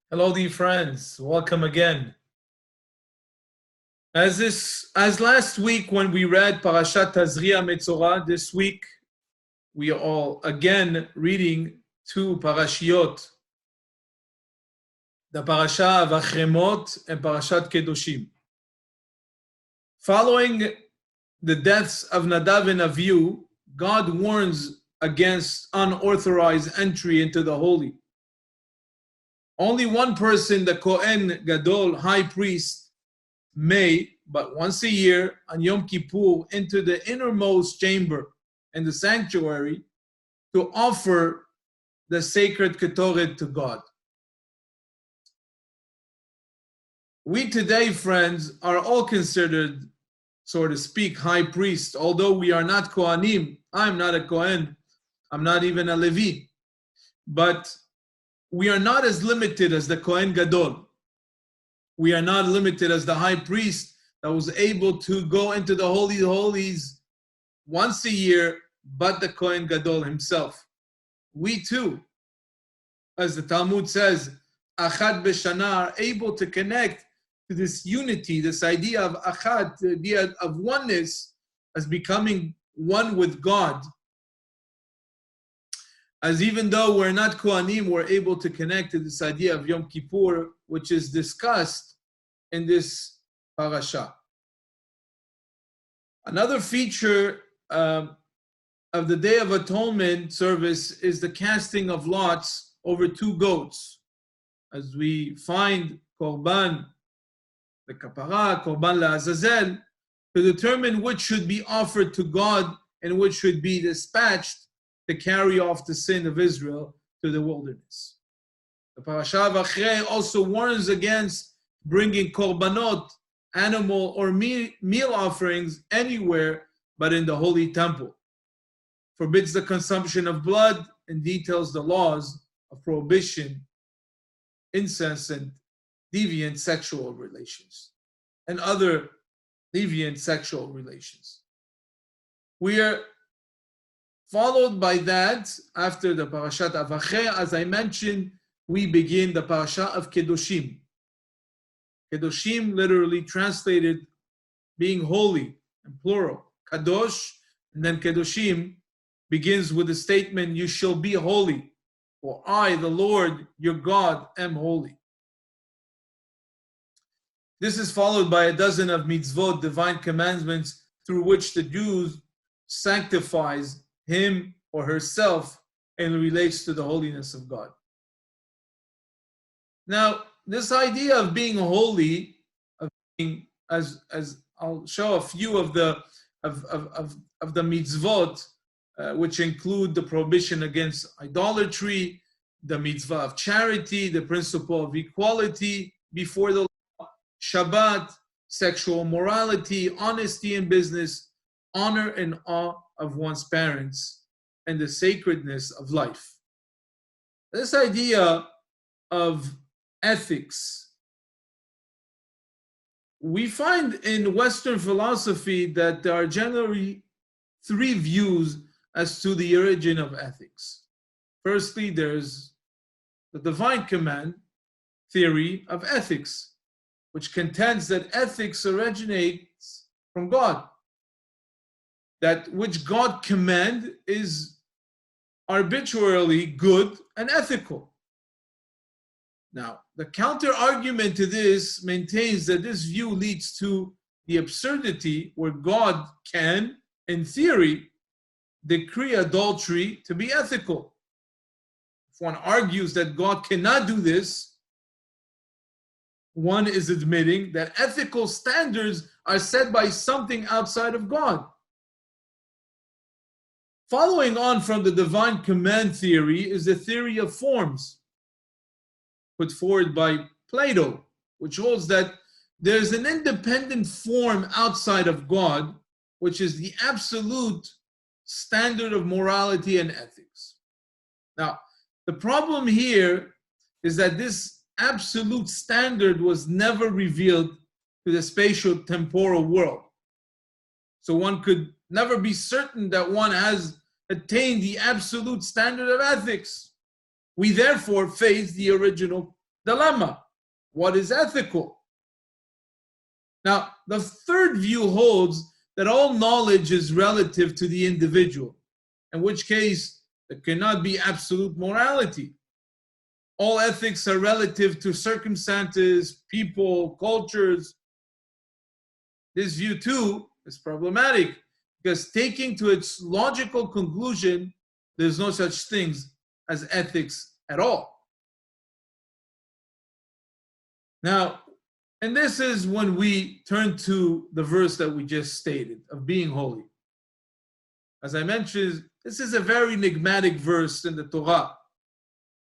Hello, dear friends. Welcome again. As last week when we read Parasha Acharei Mot, this week we are all again reading two parashiot, the Parasha Acharei Mot and Parashat Kedoshim. Following the deaths of Nadav and Avihu, God warns against unauthorized entry into the holy. Only one person, the Kohen Gadol, high priest, may, but once a year on Yom Kippur, enter the innermost chamber in the sanctuary to offer the sacred ketoret to God. We today, friends, are all considered, so to speak, high priests, although we are not Kohanim. I'm not a Kohen. I'm not even a Levi. But we are not as limited as the Kohen Gadol. We are not limited as the high priest that was able to go into the Holy of Holies once a year, but the Kohen Gadol himself. We too, as the Talmud says, Achad B'Shana, are able to connect to this unity, this idea of Achad, the idea of oneness as becoming one with God. As even though we're not Kohanim, we're able to connect to this idea of Yom Kippur, which is discussed in this parasha. Another feature of the Day of Atonement service is the casting of lots over two goats. As we find Korban, the Kapara, Korban LaAzazel, to determine which should be offered to God and which should be dispatched to carry off the sin of Israel to the wilderness. The Parasha Acharei also warns against bringing korbanot, animal or meal offerings anywhere but in the holy temple. Forbids the consumption of blood and details the laws of prohibition, incest, and deviant sexual relations, and other deviant sexual relations. We are followed by that, after the Parashat Acharei, as I mentioned, we begin the Parasha of Kedoshim. Kedoshim literally translated being holy, in plural. Kadosh, and then Kedoshim begins with the statement, you shall be holy, for I, the Lord, your God, am holy. This is followed by a dozen of mitzvot, divine commandments, through which the Jews sanctifies him or herself and relates to the holiness of God. Now, this idea of being holy, of being, as I'll show a few of the mitzvot, which include the prohibition against idolatry, the mitzvah of charity, the principle of equality before the law, Shabbat, sexual morality, honesty in business, honor and awe of one's parents, and the sacredness of life. This idea of ethics, we find in Western philosophy that there are generally three views as to the origin of ethics. Firstly, there's the divine command theory of ethics, which contends that ethics originates from God. That which God command is arbitrarily good and ethical. Now, the counter argument to this maintains that this view leads to the absurdity where God can, in theory, decree adultery to be ethical. If one argues that God cannot do this, one is admitting that ethical standards are set by something outside of God. Following on from the divine command theory is the theory of forms, put forward by Plato, which holds that there's an independent form outside of God, which is the absolute standard of morality and ethics. Now, the problem here is that this absolute standard was never revealed to the spatio-temporal world. So one could never be certain that one has attained the absolute standard of ethics. We therefore face the original dilemma. What is ethical? Now, the third view holds that all knowledge is relative to the individual, in which case there cannot be absolute morality. All ethics are relative to circumstances, people, cultures. This view too is problematic because taking to its logical conclusion, there's no such things as ethics at all. Now, and this is when we turn to the verse that we just stated of being holy. As I mentioned, this is a very enigmatic verse in the Torah.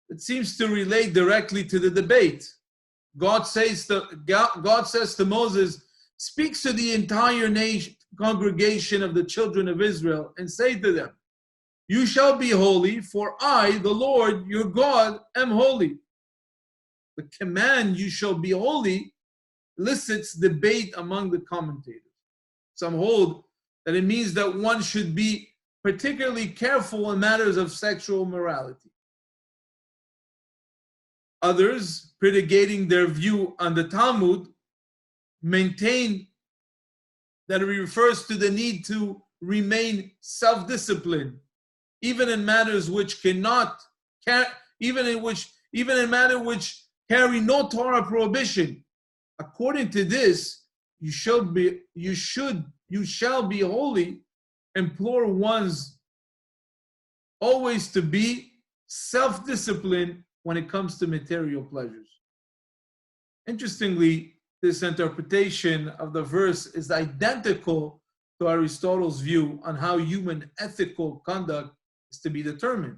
It seems to relate directly to the debate. God says to Moses, speaks to the entire nation, congregation of the children of Israel, and say to them, you shall be holy, for I, the Lord, your God, am holy. The command, you shall be holy, elicits debate among the commentators. Some hold that it means that one should be particularly careful in matters of sexual morality. Others, predicating their view on the Talmud, maintain that it refers to the need to remain self-disciplined, even in matters which cannot, even in matters which carry no Torah prohibition. According to this, you shall be holy, implore ones always to be self-disciplined when it comes to material pleasures. Interestingly, this interpretation of the verse is identical to Aristotle's view on how human ethical conduct is to be determined.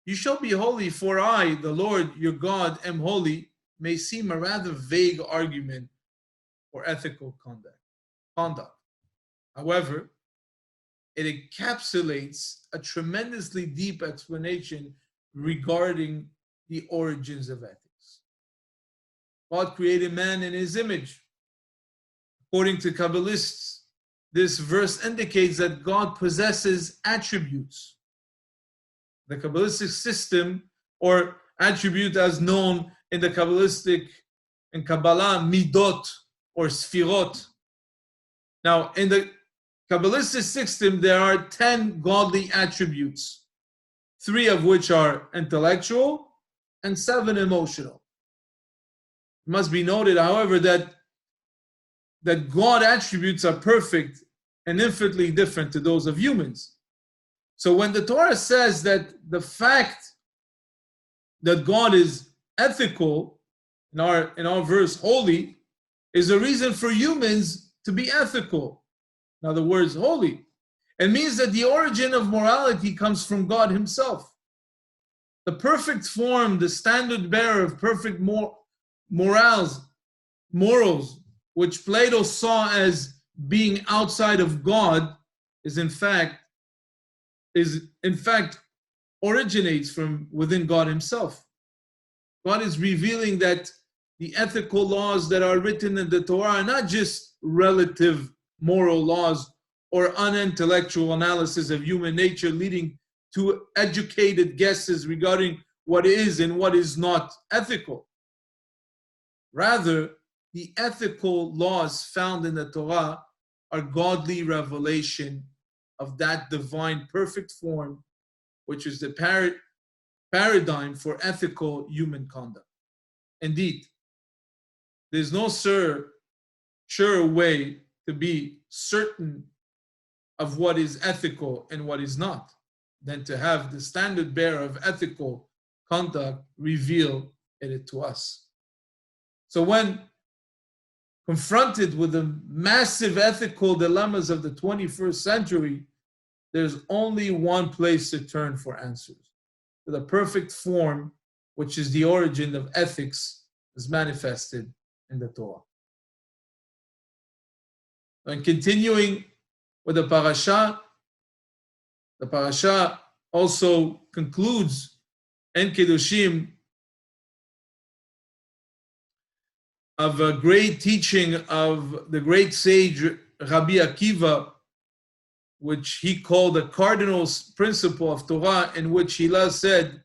You shall be holy, for I, the Lord your God, am holy, may seem a rather vague argument for ethical conduct. However, it encapsulates a tremendously deep explanation regarding the origins of ethics. God created man in his image. According to Kabbalists, this verse indicates that God possesses attributes. The Kabbalistic system, or attribute as known in the Kabbalistic, in Kabbalah, midot or sfirot. Now, in the Kabbalistic system, there are 10 godly attributes, 3 of which are intellectual and 7 emotional. It must be noted, however, that God attributes are perfect and infinitely different to those of humans. So when the Torah says that the fact that God is ethical, in our verse, holy, is a reason for humans to be ethical. In other words, holy. It means that the origin of morality comes from God himself. The perfect form, the standard bearer of perfect morals, which Plato saw as being outside of God, in fact originates from within God himself. God is revealing that the ethical laws that are written in the Torah are not just relative moral laws or unintellectual analysis of human nature leading to educated guesses regarding what is and what is not ethical. Rather, the ethical laws found in the Torah are godly revelation of that divine perfect form, which is the paradigm for ethical human conduct. Indeed, there's no sure way to be certain of what is ethical and what is not than to have the standard bearer of ethical conduct reveal it to us. So when confronted with the massive ethical dilemmas of the 21st century, there's only one place to turn for answers: to the perfect form, which is the origin of ethics, is manifested in the Torah. And continuing with the parasha also concludes in Kedoshim of a great teaching of the great sage Rabbi Akiva, which he called the cardinal principle of Torah, in which Hillel said,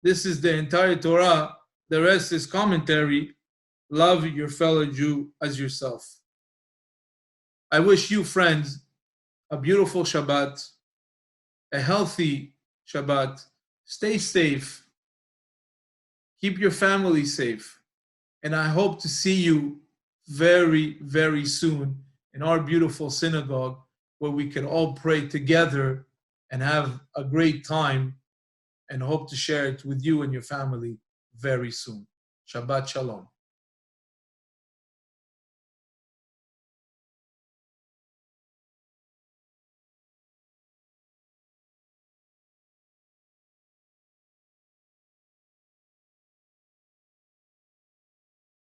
this is the entire Torah, the rest is commentary. Love your fellow Jew as yourself. I wish you, friends, a beautiful Shabbat, a healthy Shabbat. Stay safe. Keep your family safe. And I hope to see you very, very soon in our beautiful synagogue where we can all pray together and have a great time, and hope to share it with you and your family very soon. Shabbat Shalom.